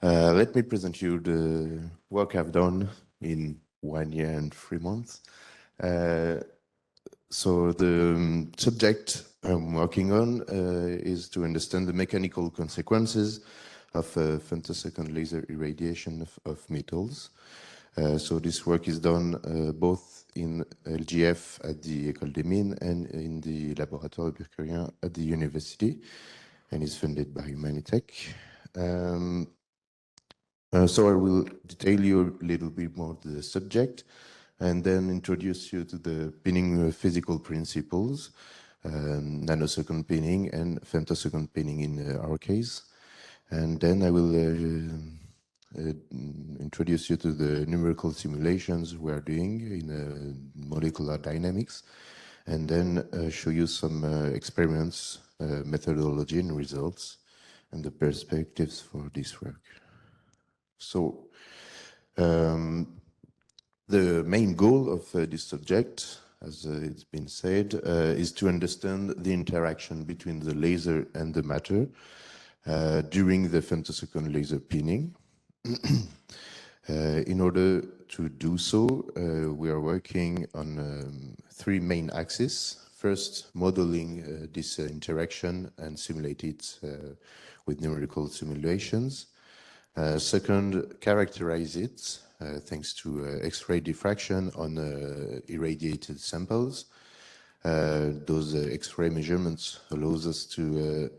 Let me present you the work I've done in 1 year and 3 months. So the subject I'm working on is to understand the mechanical consequences of femtosecond laser irradiation of metals. So this work is done both in LGF at the École des Mines and in the Laboratoire Burkerien at the university, and is funded by Manutech. So I will detail you a little bit more the subject and then introduce you to the pinning physical principles, nanosecond pinning and femtosecond pinning in our case. And then I will introduce you to the numerical simulations we are doing in molecular dynamics, and then show you some experiments, methodology and results, and the perspectives for this work. So, the main goal of this subject, as it's been said, is to understand the interaction between the laser and the matter during the femtosecond laser pinning. In order to do so, we are working on 3 main axes. First, modeling this interaction and simulate it with numerical simulations. Second, characterize it thanks to X-ray diffraction on irradiated samples. Those X-ray measurements allows us to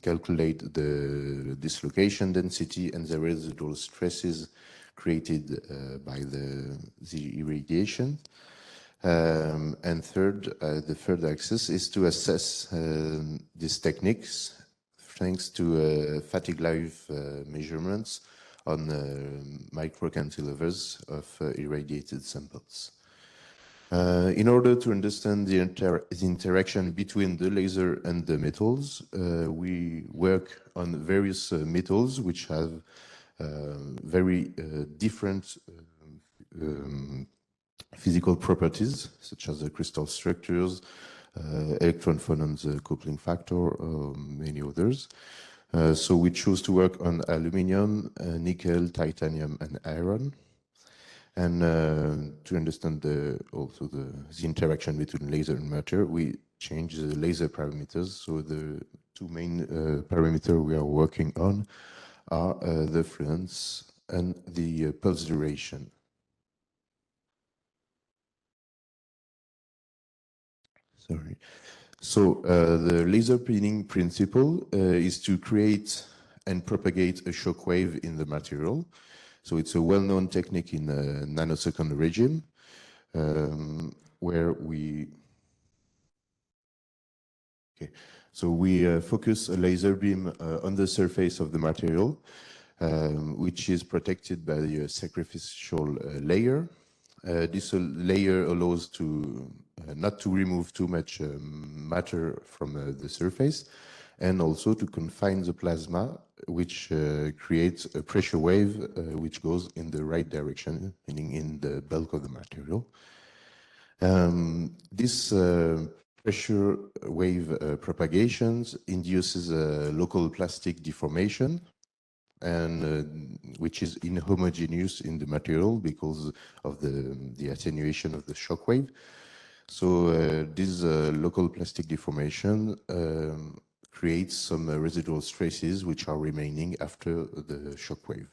calculate the dislocation density and the residual stresses created by the irradiation. And third, the third axis is to assess these techniques thanks to fatigue life measurements on microcantilevers of irradiated samples. In order to understand the interaction between the laser and the metals, we work on various metals which have very different physical properties, such as the crystal structures, electron phonons coupling factor, or many others. So we choose to work on aluminum, nickel, titanium, and iron. And to understand also the interaction between laser and matter, we change the laser parameters. So the 2 main parameters we are working on are the fluence and the pulse duration. Sorry. So the laser pinning principle is to create and propagate a shock wave in the material. So it's a well-known technique in a nanosecond regime where we focus a laser beam on the surface of the material, which is protected by a sacrificial layer. This layer allows to not to remove too much matter from the surface, and also to confine the plasma, which creates a pressure wave which goes in the right direction, meaning in the bulk of the material. This pressure wave propagations induces a local plastic deformation, and which is inhomogeneous in the material because of the attenuation of the shock wave. So this local plastic deformation creates some residual stresses which are remaining after the shock wave.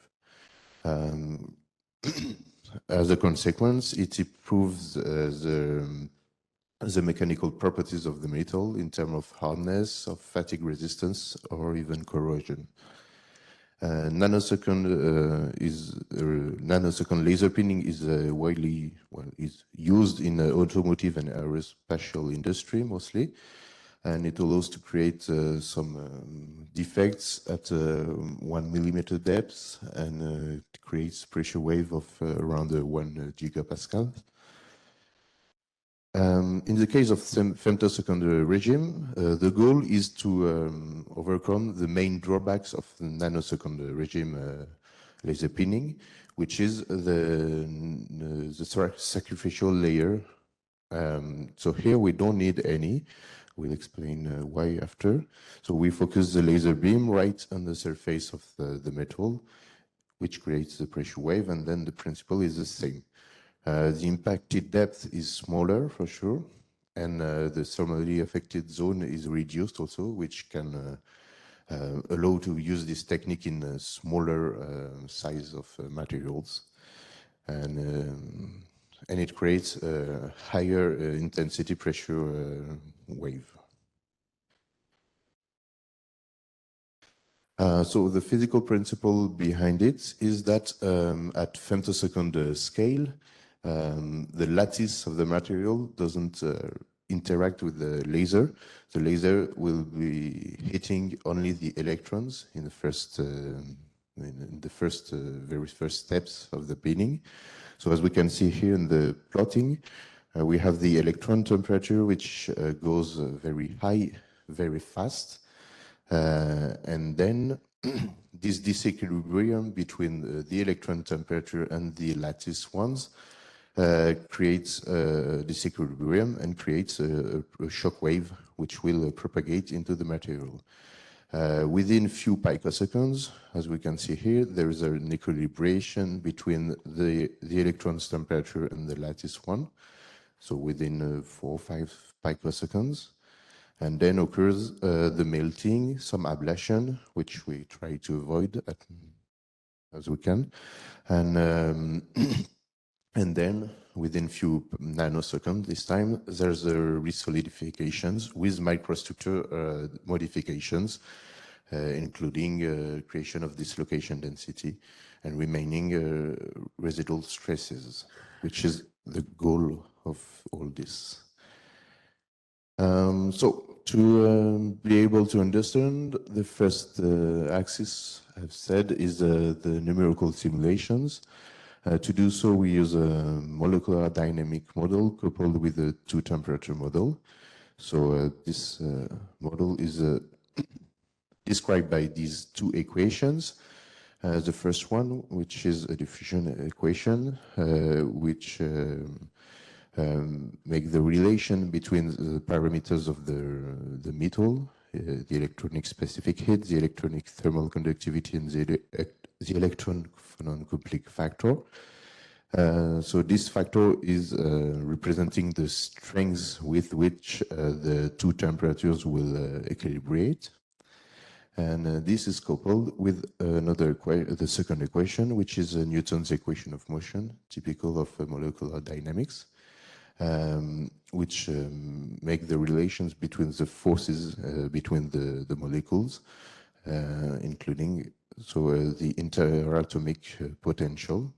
As a consequence, it improves the mechanical properties of the metal in terms of hardness, of fatigue resistance, or even corrosion. Nanosecond laser pinning is widely is used in the automotive and aerospatial industry mostly, and it allows to create some defects at 1 millimeter depth, and it creates pressure wave of around 1 gigapascal. In the case of femtosecond regime, the goal is to overcome the main drawbacks of the nanosecond regime laser pinning, which is the sacrificial layer. So here we don't need any. We'll explain why after. So we focus the laser beam right on the surface of the metal, which creates the pressure wave, and then the principle is the same. The impacted depth is smaller for sure, and the thermally affected zone is reduced also, which can allow to use this technique in a smaller size of materials. And it creates a higher intensity pressure wave. So the physical principle behind it is that at femtosecond scale, the lattice of the material doesn't interact with the laser. The laser will be hitting only the electrons in the very first steps of the binning. So as we can see here in the plotting, we have the electron temperature, which goes very high, very fast. And then this disequilibrium between the electron temperature and the lattice ones creates a disequilibrium and creates a shock wave which will propagate into the material. Within few picoseconds, as we can see here, there is an equilibration between the electron's temperature and the lattice one. So within 4 or 5 picoseconds. And then occurs the melting, some ablation, which we try to avoid as we can. And, and then within few nanoseconds, this time, there's a resolidifications with microstructure modifications, including creation of dislocation density and remaining residual stresses, which is the goal of all this. So to be able to understand, the first axis I've said is the numerical simulations. To do so, we use a molecular dynamic model coupled with a two-temperature model. So this model is described by these two equations. The first one, which is a diffusion equation, which make the relation between the parameters of the metal, the electronic specific heat, the electronic thermal conductivity, and the electron phonon coupling factor. So this factor is representing the strengths with which the two temperatures will equilibrate. And this is coupled with the second equation, which is Newton's equation of motion, typical of molecular dynamics. Which make the relations between the forces between the molecules, including the interatomic potential,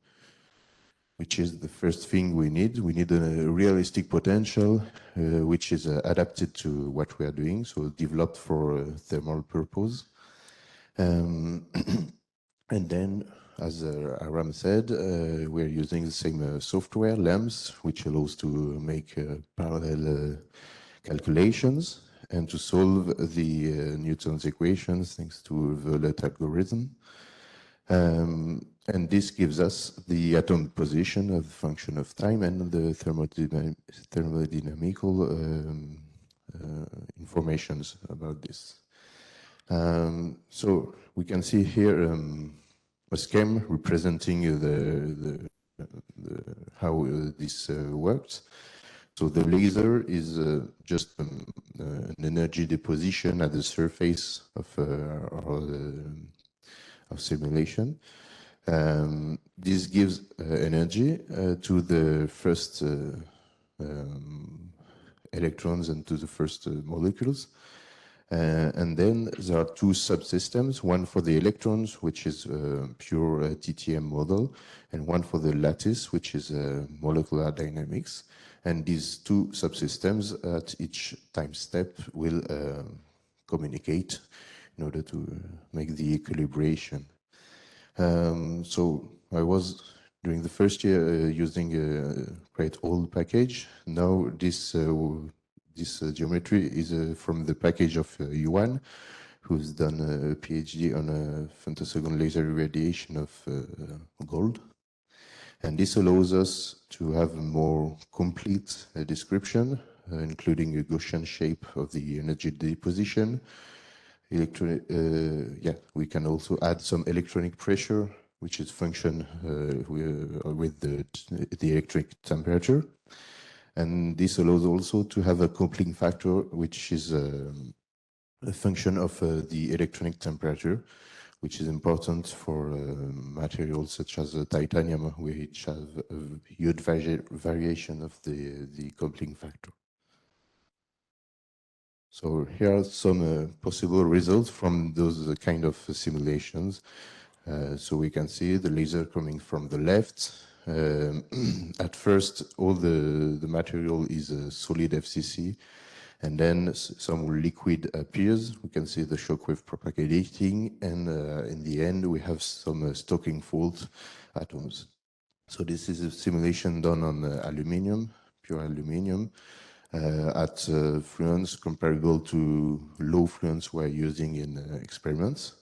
which is the first thing we need. We need a realistic potential, which is adapted to what we are doing, so developed for thermal purpose. And then, as Aram said, we're using the same software, LAMS, which allows to make parallel calculations and to solve the Newton's equations thanks to the Violet algorithm. And this gives us the atom position of the function of time and the thermodynamical informations about this. So we can see here a scheme representing how this works. So the laser is just an energy deposition at the surface of simulation. This gives energy to the first electrons and to the first molecules. And then there are two subsystems, one for the electrons, which is a pure TTM model, and one for the lattice, which is molecular dynamics. And these two subsystems at each time step will communicate in order to make the equilibration. So I was, during the first year, using a quite old package. Now this geometry is from the package of Yuan, who's done a PhD on a femtosecond laser irradiation of gold. And this allows us to have a more complete description including a Gaussian shape of the energy deposition. We can also add some electronic pressure, which is function with the electric temperature. And this allows also to have a coupling factor, which is a function of the electronic temperature, which is important for materials such as titanium, which have a huge variation of the coupling factor. So here are some possible results from those kind of simulations. So we can see the laser coming from the left. At first, all the material is a solid FCC, and then some liquid appears. We can see the shockwave propagating, and in the end, we have some stocking fault atoms. So this is a simulation done on aluminium, pure aluminium, at fluence comparable to low fluence we're using in experiments.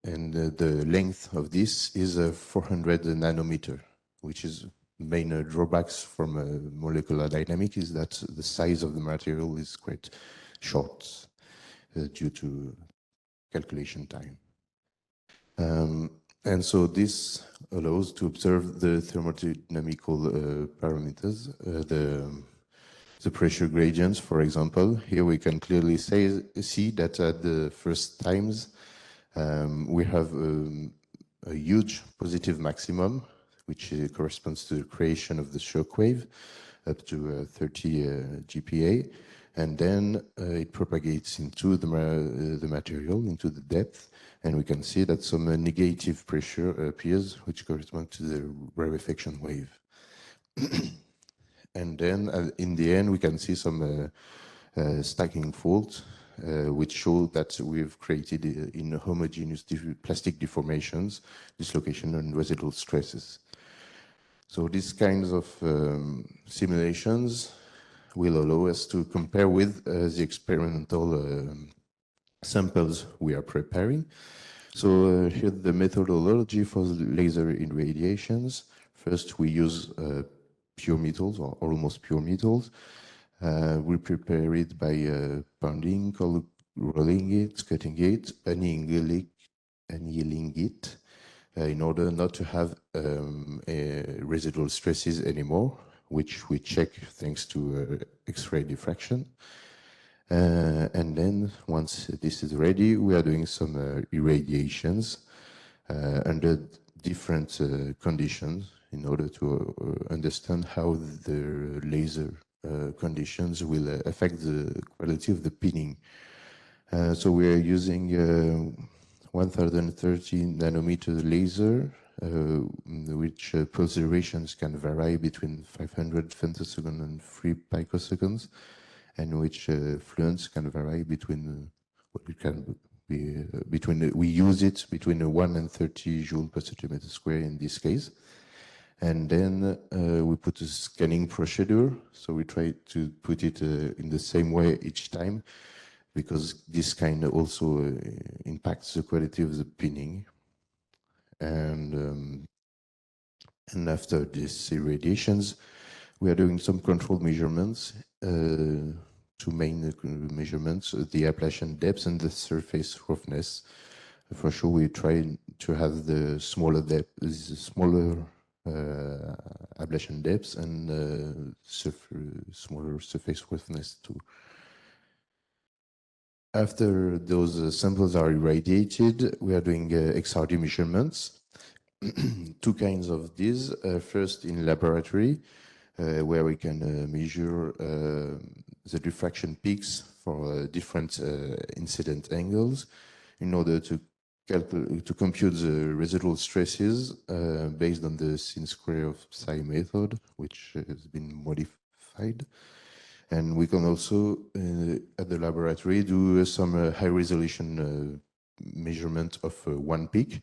The length of this is 400 nanometer, which is main drawbacks from molecular dynamics is that the size of the material is quite short due to calculation time. And so this allows to observe the thermodynamical parameters, the pressure gradients, for example. Here we can clearly see that at the first times we have a huge positive maximum, which corresponds to the creation of the shock wave up to 30 GPa, and then it propagates into the material, into the depth, and we can see that some negative pressure appears, which corresponds to the rarefaction wave. And then in the end, we can see some stacking fault, which show that we've created in homogeneous plastic deformations, dislocation, and residual stresses. So these kinds of simulations will allow us to compare with the experimental samples we are preparing. So here the methodology for laser irradiations. First, we use pure metals or almost pure metals. We prepare it by pounding, rolling it, cutting it, annealing it, in order not to have residual stresses anymore, which we check thanks to X-ray diffraction. And then once this is ready, we are doing some irradiations under different conditions in order to understand how the laser conditions will affect the quality of the pinning. So we are using 1030 nanometer laser, which pulse durations can vary between 500 femtoseconds and 3 picoseconds, and which fluence can vary between we use it between 1 and 30 joule per centimeter square in this case. And then we put a scanning procedure. So we try to put it in the same way each time, because this kind of also impacts the quality of the pinning. And after these irradiations, we are doing some controlled measurements, two main measurements, the ablation depth and the surface roughness. For sure, we try to have the smaller depth, smaller ablation depths and smaller surface roughness too. After those samples are irradiated, we are doing XRD measurements. Two kinds of these. First, in laboratory, where we can measure the diffraction peaks for different incident angles in order to compute the residual stresses based on the sin square of psi method, which has been modified. And we can also, at the laboratory, do some high-resolution measurement of one peak,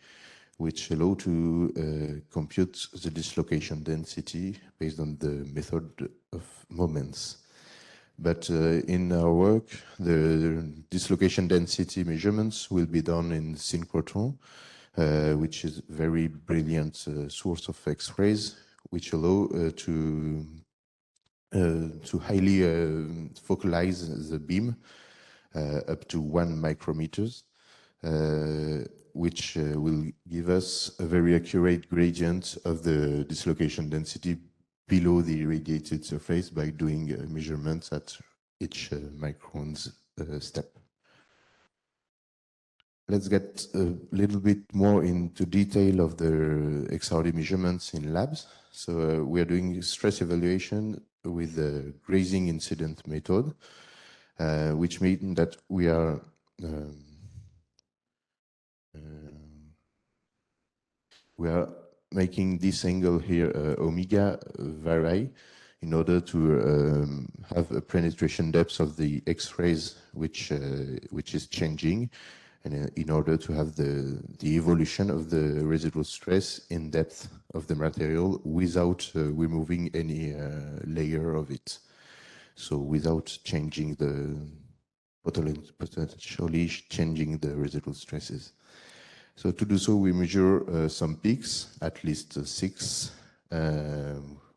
which allow to compute the dislocation density based on the method of moments. But in our work, the dislocation density measurements will be done in synchrotron, which is a very brilliant source of X-rays, which allow to to highly focalize the beam up to 1 micrometers, which will give us a very accurate gradient of the dislocation density below the irradiated surface by doing measurements at each microns step. Let's get a little bit more into detail of the XRD measurements in labs. So we are doing stress evaluation with the grazing incident method, which means that we are making this angle here omega vary in order to have a penetration depth of the X-rays which is changing, and in order to have the evolution of the residual stress in depth of the material without removing any layer of it. So without changing potentially changing the residual stresses. So to do so, we measure some peaks, at least 6,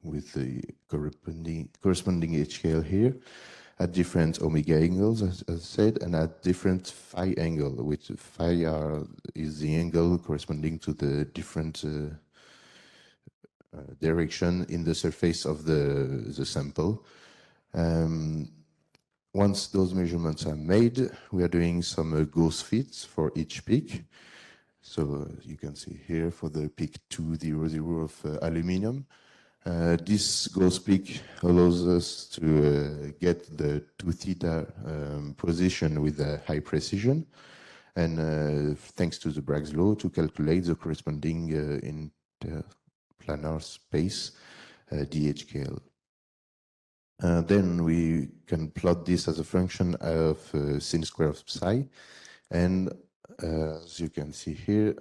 with the corresponding HKL here, at different omega angles, as I said, and at different phi angle, which phi is the angle corresponding to the different direction in the surface of the sample. Once those measurements are made, we are doing some Gauss fits for each peak. So you can see here for the peak 200 of aluminum. This Gauss peak allows us to get the 2 theta position with a high precision, and thanks to the Bragg's law, to calculate the corresponding interplanar space DHKL. Then we can plot this as a function of sin square of psi, and as you can see here,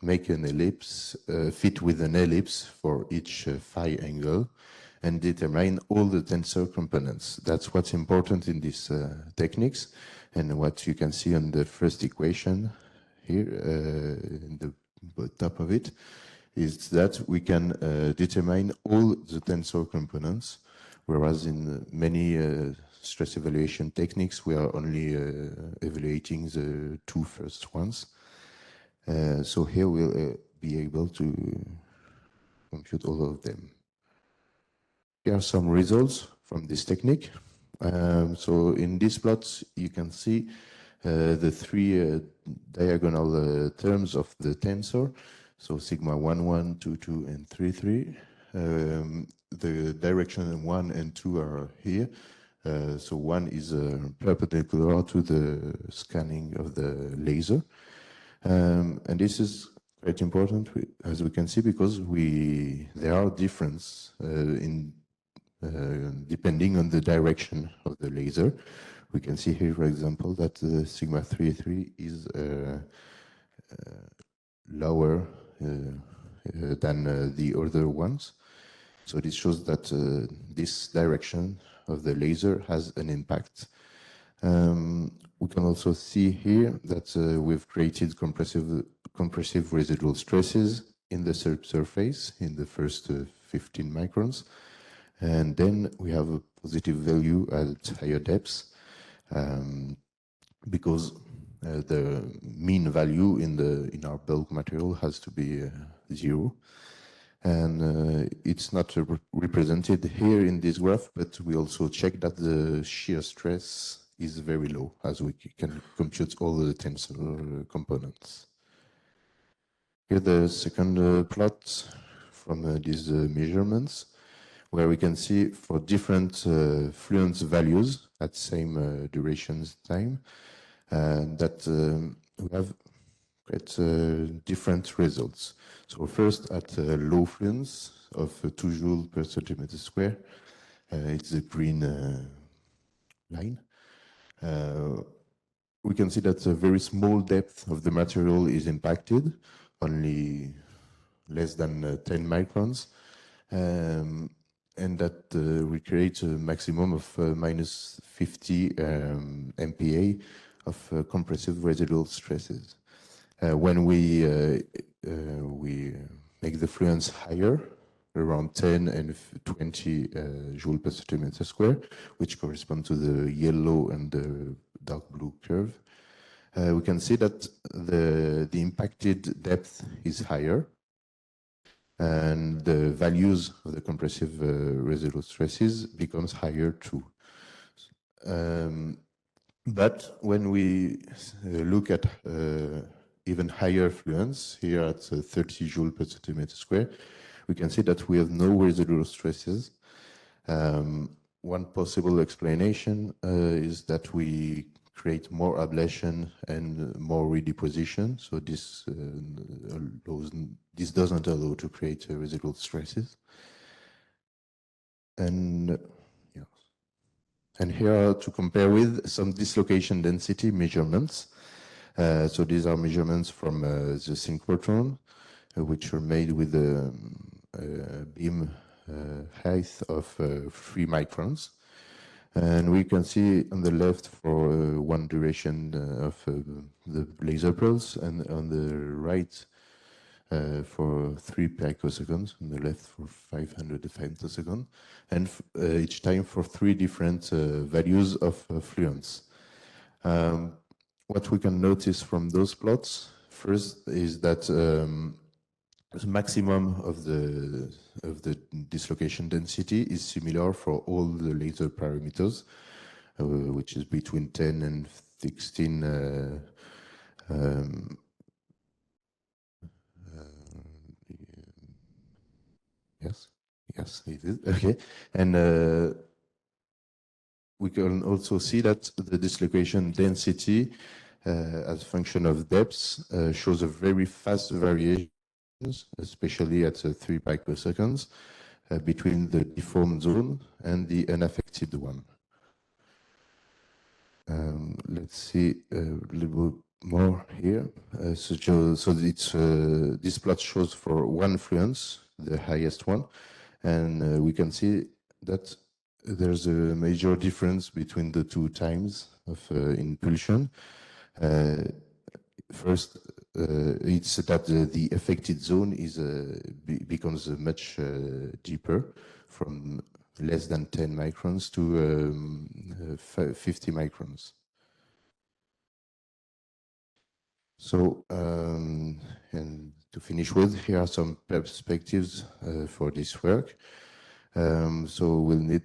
make an ellipse, fit with an ellipse for each phi angle, and determine all the tensor components. That's what's important in these techniques, and what you can see on the first equation here, in the top of it, is that we can determine all the tensor components, whereas in many stress evaluation techniques, we are only evaluating the 2 first ones. So here we'll be able to compute all of them. Here are some results from this technique. So in these plots, you can see the 3 diagonal terms of the tensor. So sigma 1, 1, 2, 2, and 3, 3. The direction 1 and 2 are here. So 1 is perpendicular to the scanning of the laser. And this is quite important, as we can see, because there are differences depending on the direction of the laser. We can see here, for example, that the sigma 3,3 is lower than the other ones. So this shows that this direction of the laser has an impact. We can also see here that we've created compressive residual stresses in the subsurface in the first 15 microns. And then we have a positive value at higher depths because the mean value in our bulk material has to be 0. And it's not represented here in this graph, but we also check that the shear stress is very low, as we can compute all the tensor components. Here the second plot from these measurements, where we can see for different fluence values at same durations time, that we have quite different results. So first, at low fluence of 2 joules per centimeter square, it's the green line. We can see that a very small depth of the material is impacted, only less than 10 microns, and that we create a maximum of minus 50 MPa of compressive residual stresses. When we make the fluence higher, around 10 and 20 joule per centimeter square, which correspond to the yellow and the dark blue curve. We can see that the impacted depth is higher, and the values of the compressive residual stresses becomes higher too. But when we look at even higher fluence, here at 30 joule per centimeter square, we can see that we have no residual stresses. One possible explanation is that we create more ablation and more redeposition, so this doesn't allow to create residual stresses. And yeah. And here to compare with some dislocation density measurements. So these are measurements from the synchrotron, which are made with a beam height of 3 microns. And we can see on the left for one duration of the laser pulse, and on the right for 3 picoseconds, on the left for 500 femtosecond, and each time for 3 different values of fluence. What we can notice from those plots first is that the maximum of the dislocation density is similar for all the laser parameters, which is between 10 and 16 yes, it is. Okay. And we can also see that the dislocation density as a function of depth shows a very fast variation, especially at 3 picoseconds, between the deformed zone and the unaffected one. Let's see a little bit more here. So it's, this plot shows for one fluence, the highest one, and we can see that there's a major difference between the 2 times of impulsion. First, it's that the affected zone is becomes much deeper, from less than 10 microns to 50 microns. So, and to finish with, here are some perspectives for this work. So we'll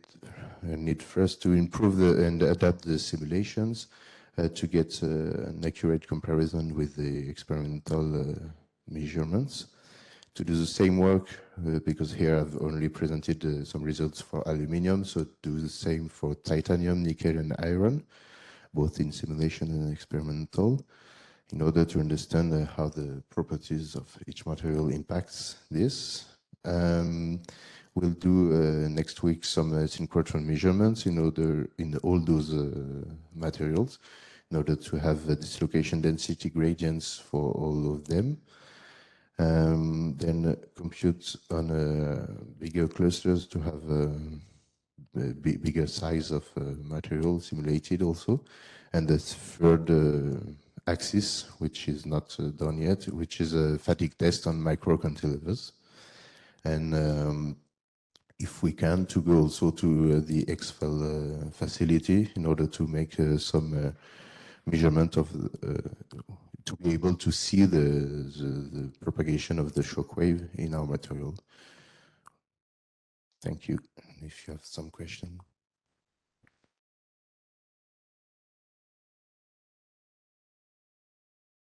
need first to improve and adapt the simulations to get an accurate comparison with the experimental measurements. To do the same work, because here I've only presented some results for aluminium, so do the same for titanium, nickel, and iron, both in simulation and experimental, in order to understand how the properties of each material impacts this. We'll do next week some synchrotron measurements in all those materials, in order to have dislocation density gradients for all of them. Then compute on bigger clusters to have a bigger size of material simulated also. And the third axis, which is not done yet, which is a fatigue test on micro cantilevers. And if we can, to go also to the XFEL facility in order to make some measurement of to be able to see the propagation of the shock wave in our material. Thank you. If you have some questions.